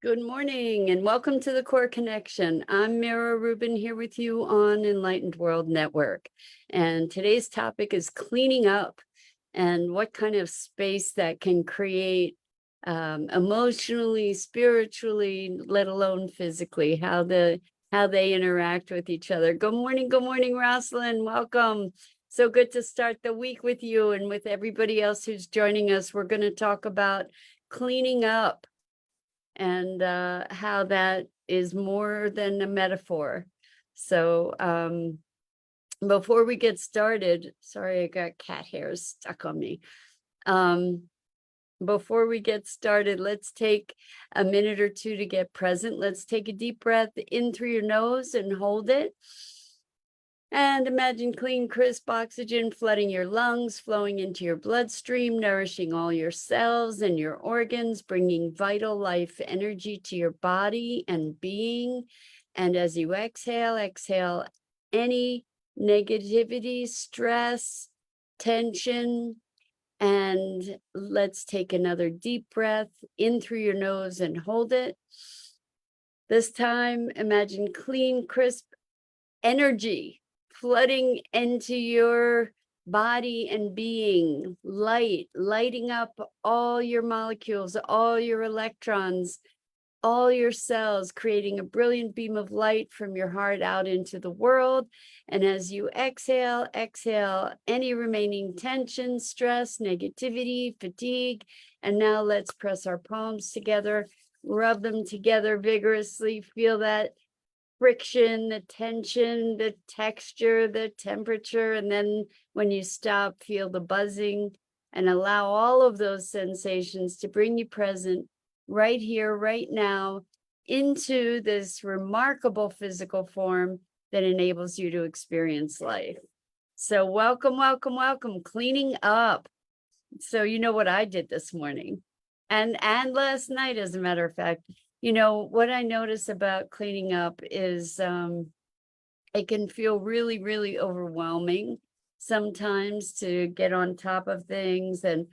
Good morning and welcome to the Core Connection. I'm Mira Rubin here with you on Enlightened World Network. And today's topic is cleaning up and what kind of space that can create emotionally, spiritually, let alone physically, how they interact with each other. Good morning, Rosalind. Welcome. So good to start the week with you and with everybody else who's joining us. We're going to talk about cleaning up and how that is more than a metaphor. So before we get started, sorry, I got cat hairs stuck on me. Before we get started, let's take a minute or two to get present. Let's take a deep breath in through your nose and hold it. And imagine clean, crisp oxygen flooding your lungs, flowing into your bloodstream, nourishing all your cells and your organs, bringing vital life energy to your body and being. And as you exhale any negativity, stress, tension. And let's take another deep breath in through your nose and hold it. This time, imagine clean, crisp energy flooding into your body and being, lighting up all your molecules, all your electrons, all your cells, creating a brilliant beam of light from your heart out into the world. And as you exhale any remaining tension, stress, negativity, fatigue. And now let's press our palms together, rub them together vigorously, feel that friction, the tension, the texture, the temperature, and then when you stop, feel the buzzing and allow all of those sensations to bring you present right here, right now, into this remarkable physical form that enables you to experience life. So welcome, cleaning up. So you know what I did this morning and last night, as a matter of fact. You know, what I notice about cleaning up is it can feel really, really overwhelming sometimes to get on top of things. And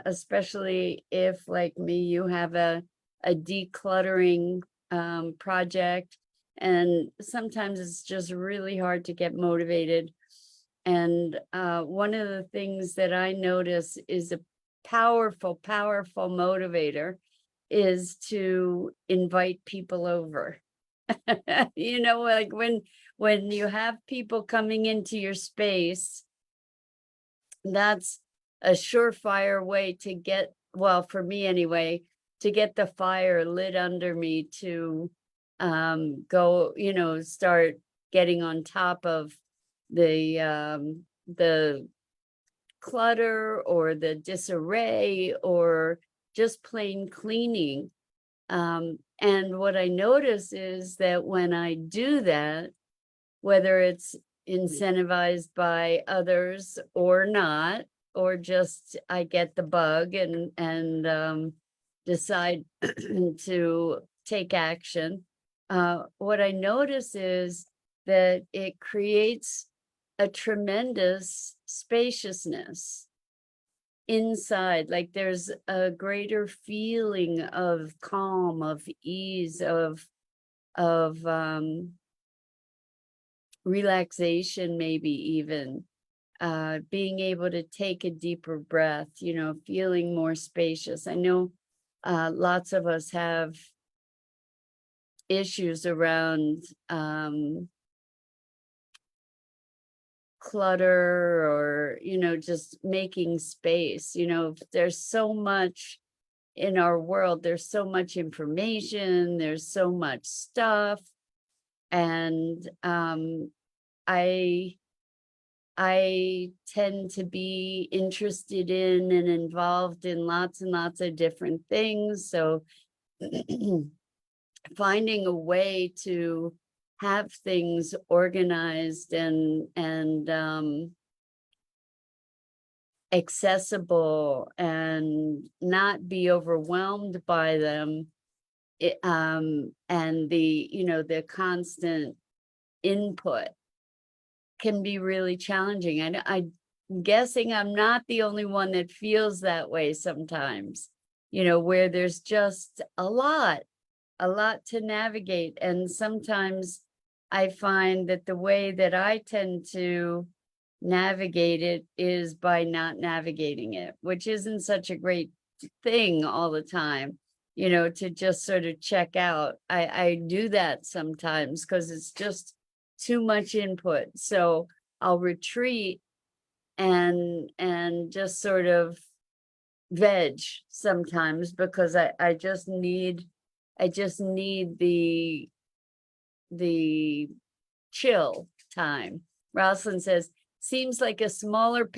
especially if, like me, you have a decluttering project. And sometimes it's just really hard to get motivated. And one of the things that I notice is a powerful motivator is to invite people over. You know, like when you have people coming into your space, that's a surefire way to get, well, for me anyway, to get the fire lit under me to go, you know, start getting on top of the clutter or the disarray or just plain cleaning. And what I notice is that when I do that, whether it's incentivized by others or not, or just I get the bug and decide to take action, what I notice is that it creates a tremendous spaciousness inside. Like there's a greater feeling of calm, of ease, of relaxation, maybe even being able to take a deeper breath, you know, feeling more spacious. I know lots of us have issues around clutter or, you know, just making space. You know, there's so much in our world, there's so much information, there's so much stuff. And I tend to be interested in and involved in lots and lots of different things. So finding a way to have things organized and accessible and not be overwhelmed by them, and the, you know, the constant input can be really challenging. I'm guessing I'm not the only one that feels that way sometimes, you know, where there's just a lot to navigate. And sometimes I find that the way that I tend to navigate it is by not navigating it, which isn't such a great thing all the time, to just sort of check out. I do that sometimes because it's just too much input. So I'll retreat and just sort of veg sometimes, because I just need the chill time. Rosalind says, seems like a smaller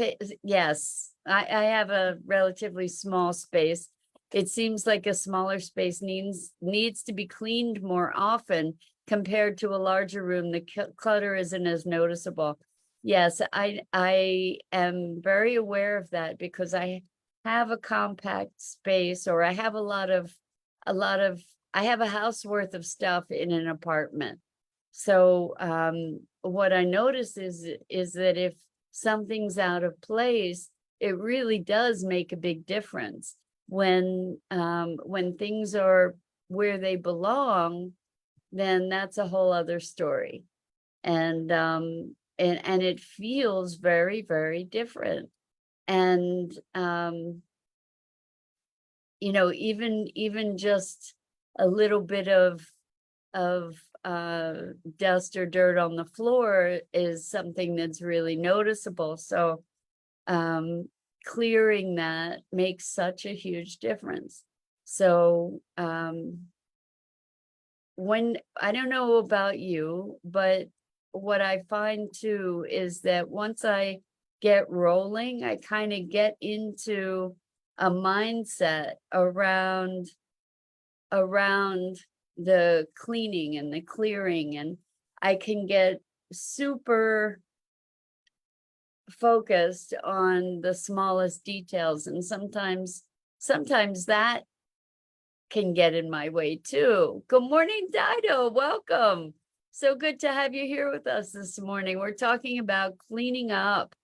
yes, I have a relatively small space. It seems like a smaller space needs to be cleaned more often compared to a larger room. The clutter isn't as noticeable. Yes, I am very aware of that, because I have a compact space, or I have I have a house worth of stuff in an apartment. So what I notice is that if something's out of place, it really does make a big difference. When things are where they belong, then that's a whole other story. And it feels very, very different. And even just a little bit of dust or dirt on the floor is something that's really noticeable. So clearing that makes such a huge difference. So when, I don't know about you, but what I find too is that once I get rolling, I kind of get into a mindset around the cleaning and the clearing, and I can get super focused on the smallest details, and sometimes that can get in my way too. Good morning, Dido. Welcome. So good to have you here with us this morning. We're talking about cleaning up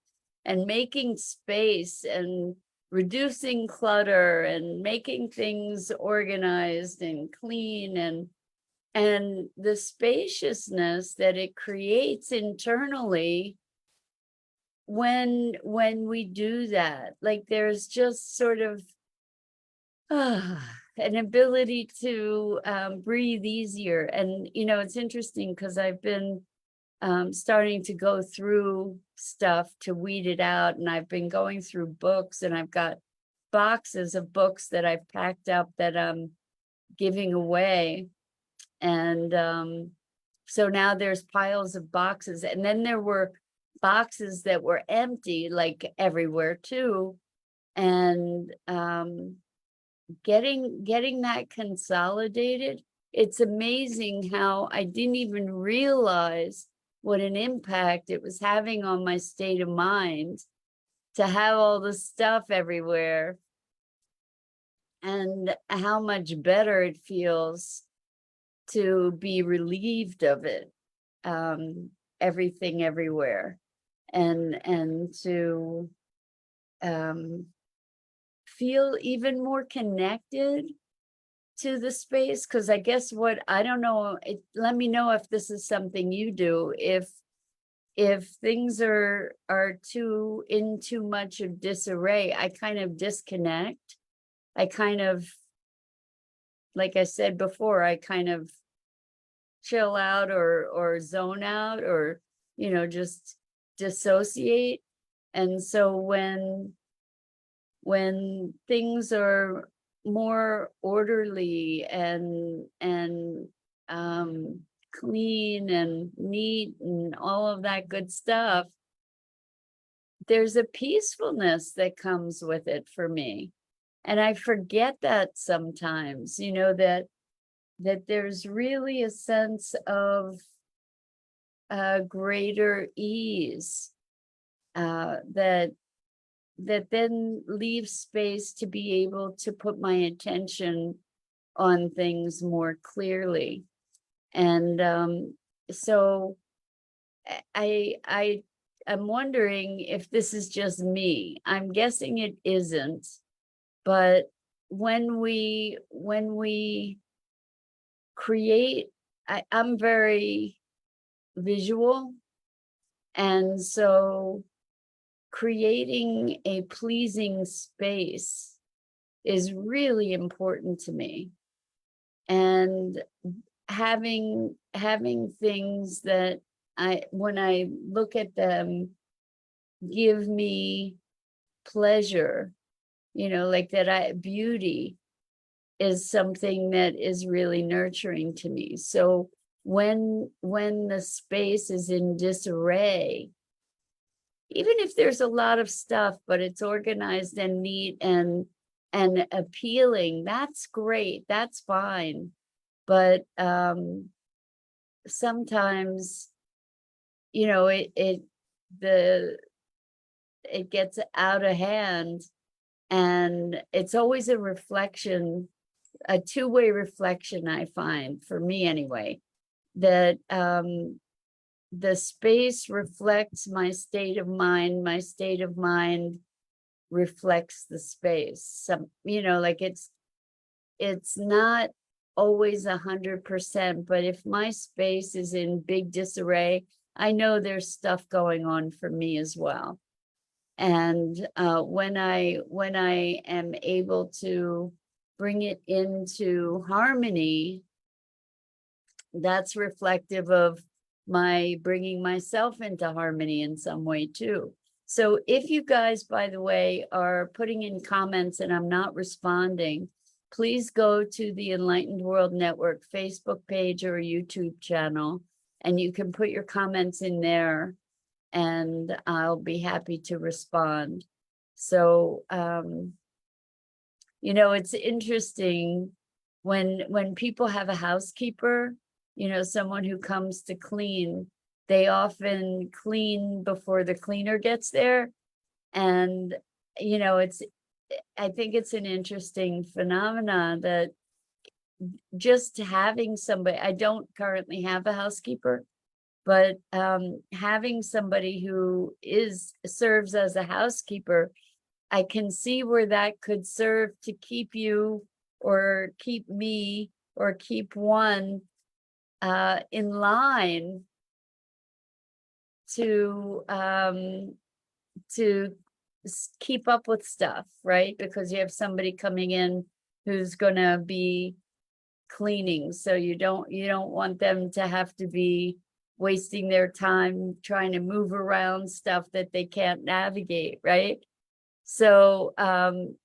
and making space and reducing clutter and making things organized and clean, and the spaciousness that it creates internally when we do that. Like, there's just sort of an ability to breathe easier. And it's interesting because I've been starting to go through stuff to weed it out, and I've been going through books, and I've got boxes of books that I've packed up that I'm giving away. And so now there's piles of boxes, and then there were boxes that were empty, like everywhere too. And getting that consolidated, it's amazing how I didn't even realize what an impact it was having on my state of mind to have all the stuff everywhere, and how much better it feels to be relieved of it, everything everywhere, and to feel even more connected to the space. Because I guess I don't know, let me know if this is something you do, if things are too much of disarray, I kind of disconnect. I kind of, like I said before, I kind of chill out or zone out, or just dissociate. And so when things are more orderly and clean and neat and all of that good stuff, there's a peacefulness that comes with it for me. And I forget that sometimes, that there's really a sense of greater ease, that then leaves space to be able to put my attention on things more clearly. And so I'm wondering if this is just me. I'm guessing it isn't, but when we I'm very visual, and so creating a pleasing space is really important to me. And having things that when I look at them, give me pleasure, like beauty is something that is really nurturing to me. So when the space is in disarray, even if there's a lot of stuff, but it's organized and neat and appealing, that's great, that's fine. But sometimes, it gets out of hand, and it's always a reflection, a two-way reflection, I find, for me anyway, that the space reflects my state of mind, my state of mind reflects the space. Some, like it's not always 100%, but if my space is in big disarray, I know there's stuff going on for me as well. And when I am able to bring it into harmony, that's reflective of my bringing myself into harmony in some way too. So if you guys, by the way, are putting in comments and I'm not responding, please go to the Enlightened World Network Facebook page or YouTube channel, and you can put your comments in there, and I'll be happy to respond. So, it's interesting when people have a housekeeper, someone who comes to clean, they often clean before the cleaner gets there. And, I think it's an interesting phenomenon that just having somebody, I don't currently have a housekeeper, but having somebody who serves as a housekeeper, I can see where that could serve to keep you or keep me or keep one in line to keep up with stuff, right? Because you have somebody coming in who's gonna be cleaning, so you don't want them to have to be wasting their time trying to move around stuff that they can't navigate, right? So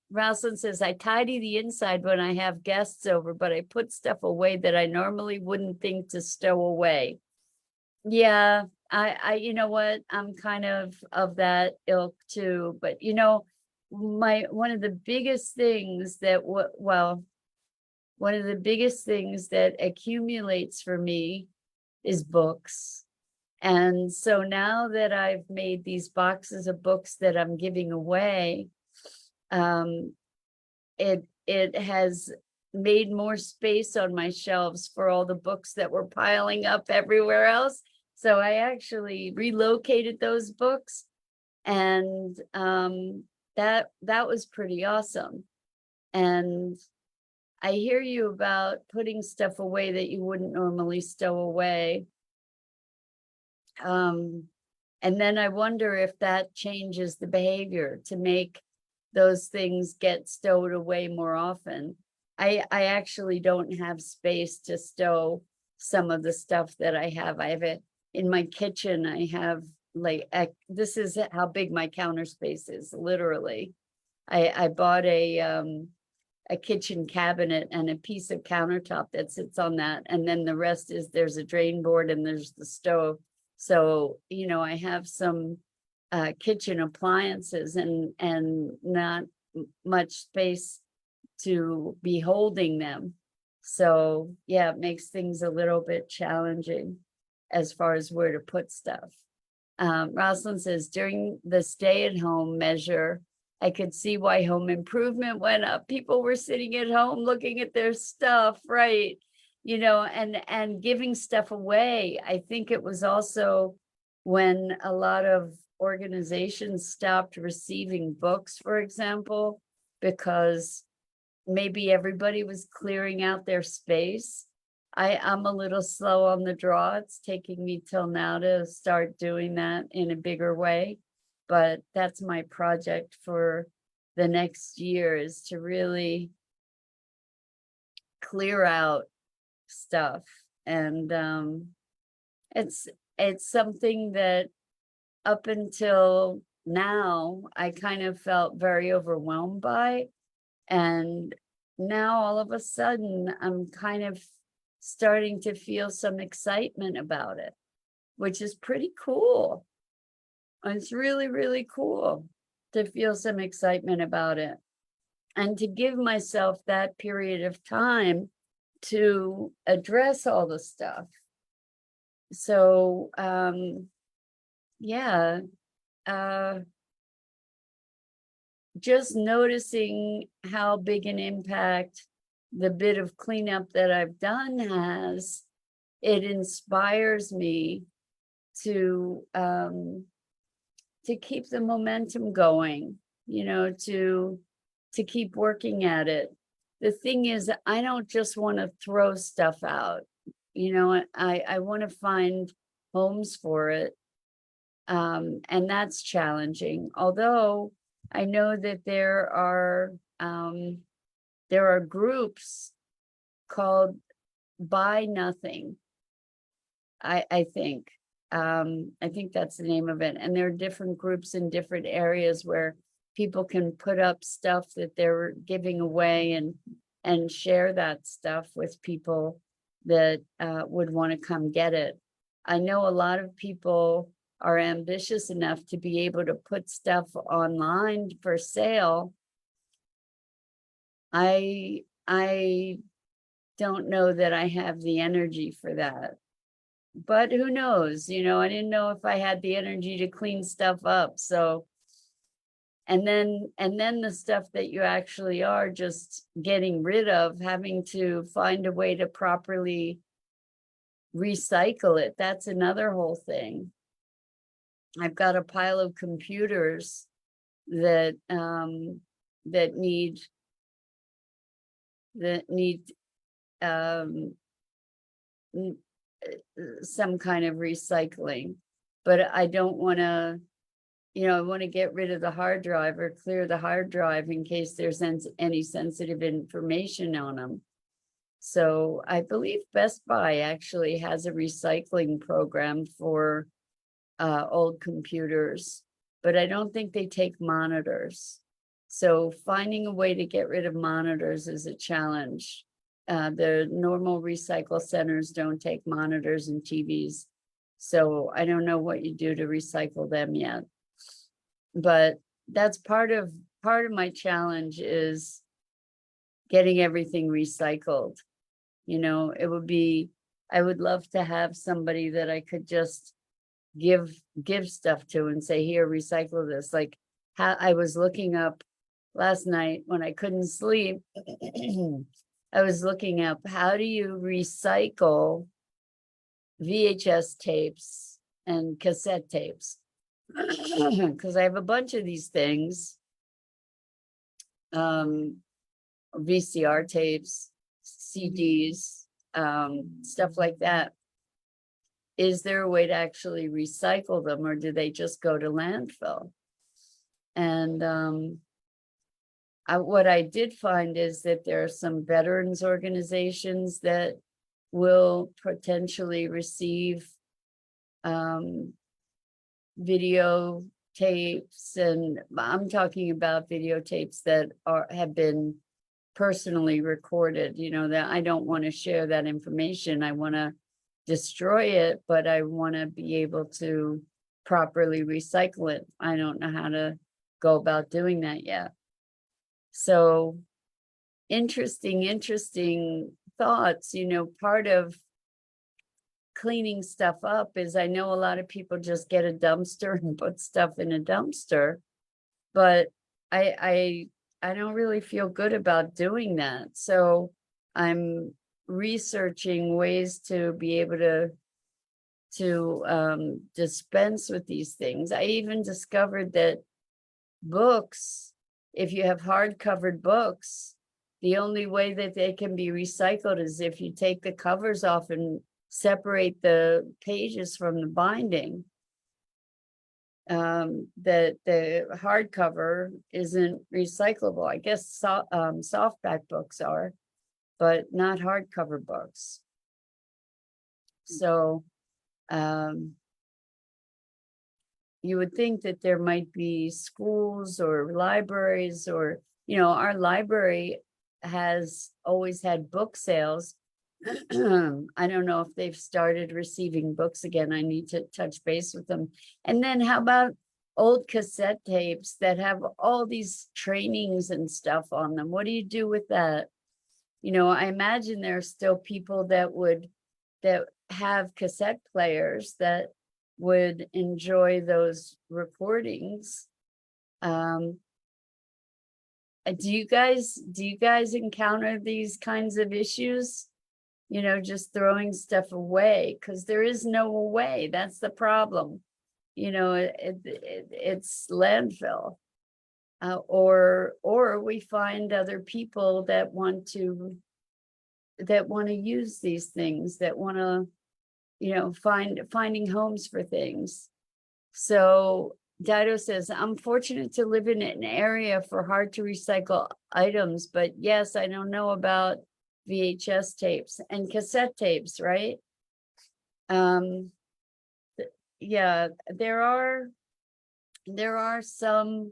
Rosalind says, I tidy the inside when I have guests over, but I put stuff away that I normally wouldn't think to stow away. Yeah, I you know what, I'm kind of that ilk too. But one of the biggest things that one of the biggest things that accumulates for me is books. And so now that I've made these boxes of books that I'm giving away, it has made more space on my shelves for all the books that were piling up everywhere else. So I actually relocated those books, and that was pretty awesome. And I hear you about putting stuff away that you wouldn't normally stow away. And then I wonder if that changes the behavior to make those things get stowed away more often. I actually don't have space to stow some of the stuff that I have. I have it in my kitchen. I have this is how big my counter space is, literally. I bought a kitchen cabinet and a piece of countertop that sits on that. And then the rest is, there's a drain board and there's the stove. So, I have some kitchen appliances and not much space to be holding them. So yeah, it makes things a little bit challenging as far as where to put stuff. Rosalind says, during the stay-at-home measure, I could see why home improvement went up. People were sitting at home looking at their stuff, right? And giving stuff away. I think it was also when a lot of organizations stopped receiving books, for example, because maybe everybody was clearing out their space. I'm a little slow on the draw. It's taking me till now to start doing that in a bigger way. But that's my project for the next year, is to really clear out stuff. And it's something that up until now I kind of felt very overwhelmed by. And now all of a sudden I'm kind of starting to feel some excitement about it, which is pretty cool. It's really, really cool to feel some excitement about it and to give myself that period of time to address all the stuff. So, yeah, just noticing how big an impact the bit of cleanup that I've done has, it inspires me to keep the momentum going, to keep working at it. The thing is, I don't just want to throw stuff out. I want to find homes for it. And that's challenging. Although I know that there are groups called Buy Nothing. I think that's the name of it. And there are different groups in different areas where people can put up stuff that they're giving away and share that stuff with people that would want to come get it. I know a lot of people are ambitious enough to be able to put stuff online for sale. I don't know that I have the energy for that. But who knows? I didn't know if I had the energy to clean stuff up. So, and then the stuff that you actually are just getting rid of, having to find a way to properly recycle it. That's another whole thing. I've got a pile of computers that need some kind of recycling, but I don't want to, I want to get rid of the hard drive or clear the hard drive in case there's any sensitive information on them. So I believe Best Buy actually has a recycling program for old computers, but I don't think they take monitors. So finding a way to get rid of monitors is a challenge. The normal recycle centers don't take monitors and TVs. So I don't know what you do to recycle them yet. But that's part of my challenge, is getting everything recycled. I would love to have somebody that I could just give stuff to and say, here, recycle this. Like how I was looking up last night when I couldn't sleep. I was looking up, how do you recycle VHS tapes and cassette tapes? Because I have a bunch of these things, VCR tapes, CDs, stuff like that. Is there a way to actually recycle them, or do they just go to landfill? And what I did find is that there are some veterans organizations that will potentially receive video tapes, and I'm talking about videotapes that have been personally recorded, that I don't want to share that information. I want to destroy it, but I want to be able to properly recycle it. I don't know how to go about doing that yet. So interesting thoughts. Part of cleaning stuff up is, I know a lot of people just get a dumpster and put stuff in a dumpster, but I don't really feel good about doing that. So I'm researching ways to be able to dispense with these things. I even discovered that books, if you have hard-covered books, The only way that they can be recycled is if you take the covers off and separate the pages from the binding. That the hardcover isn't recyclable. I guess softback books are, but not hardcover books. So you would think that there might be schools or libraries, or, our library has always had book sales. I don't know if they've started receiving books again. I need to touch base with them. And then how about old cassette tapes that have all these trainings and stuff on them? What do you do with that? I imagine there are still people that have cassette players that would enjoy those recordings. Do you guys encounter these kinds of issues? Just throwing stuff away, because there is no way. That's the problem. It's landfill. Or we find other people that want to use these things, that want to, finding homes for things. So Dido says, I'm fortunate to live in an area for hard to recycle items, but yes, I don't know about VHS tapes and cassette tapes, right? Yeah, there are some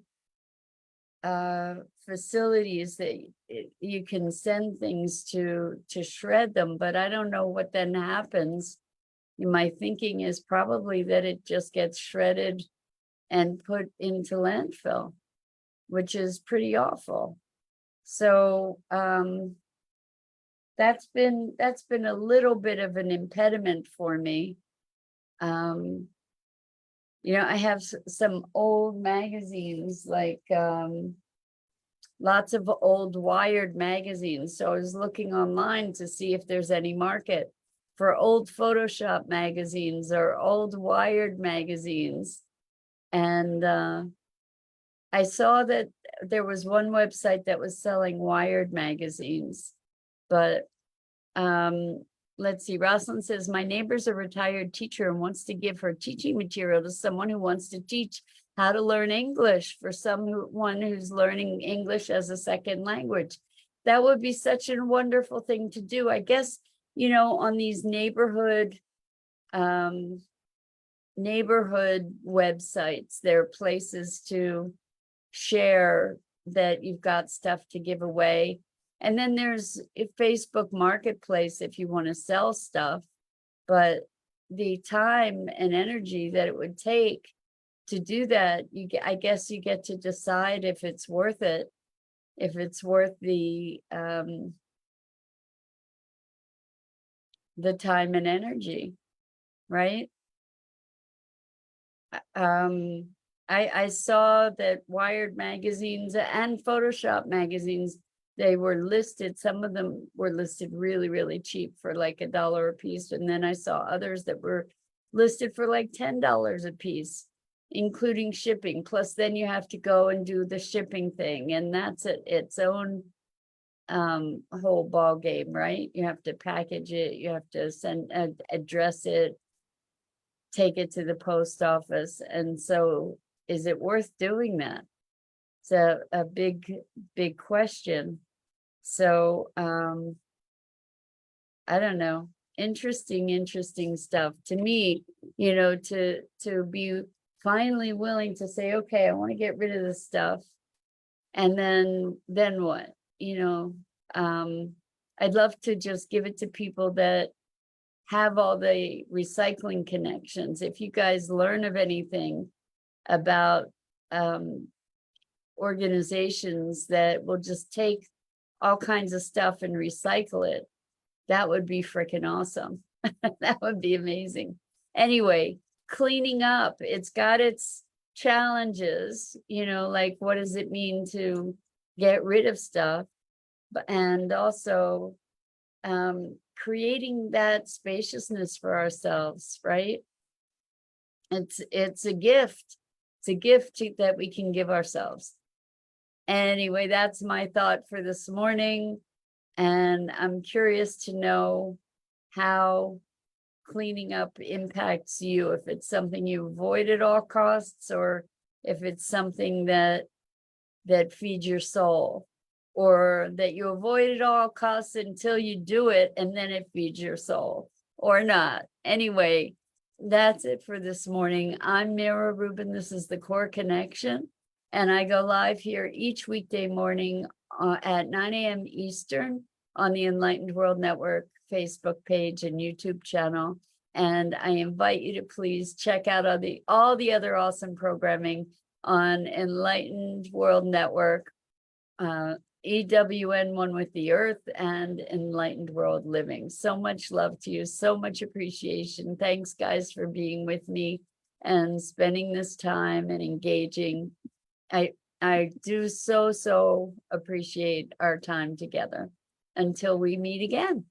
facilities that you can send things to shred them, but I don't know what then happens. My thinking is probably that it just gets shredded and put into landfill, which is pretty awful. So that's been a little bit of an impediment for me. I have some old magazines, like lots of old Wired magazines. So I was looking online to see if there's any market for old Photoshop magazines or old Wired magazines. And I saw that there was one website that was selling Wired magazines, but let's see. Rosalind says, my neighbor's a retired teacher and wants to give her teaching material to someone who wants to teach how to learn English for someone who's learning English as a second language. That would be such a wonderful thing to do. I guess, on these neighborhood websites, there are places to share that you've got stuff to give away. And then there's a Facebook Marketplace if you want to sell stuff, but the time and energy that it would take to do that, I guess you get to decide if it's worth it, if it's worth the time and energy, right? I saw that Wired magazines and Photoshop magazines, they were listed. Some of them were listed really, really cheap for like $1 a piece. And then I saw others that were listed for like $10 a piece, including shipping. Plus then you have to go and do the shipping thing. And that's its own whole ball game, right? You have to package it. You have to address it, take it to the post office. And so is it worth doing that? It's a big question. So I don't know. Interesting stuff to me, to be finally willing to say, okay, I want to get rid of this stuff. And then what? I'd love to just give it to people that have all the recycling connections. If you guys learn of anything about organizations that will just take all kinds of stuff and recycle it, that would be freaking awesome. That would be amazing. Anyway, cleaning up, it's got its challenges, like what does it mean to get rid of stuff, and also creating that spaciousness for ourselves, right? It's a gift. It's a gift that we can give ourselves. Anyway, that's my thought for this morning. And I'm curious to know how cleaning up impacts you, if it's something you avoid at all costs, or if it's something that feeds your soul, or that you avoid at all costs until you do it and then it feeds your soul, or not. Anyway, that's it for this morning. I'm Mira Rubin. This is the Core Connection, and I go live here each weekday morning at 9 a.m. Eastern on the Enlightened World Network Facebook page and YouTube channel. And I invite you to please check out all the other awesome programming on Enlightened World Network, EWN One with the Earth, and Enlightened World Living. So much love to you, so much appreciation. Thanks, guys, for being with me and spending this time and engaging. I do so appreciate our time together. Until we meet again.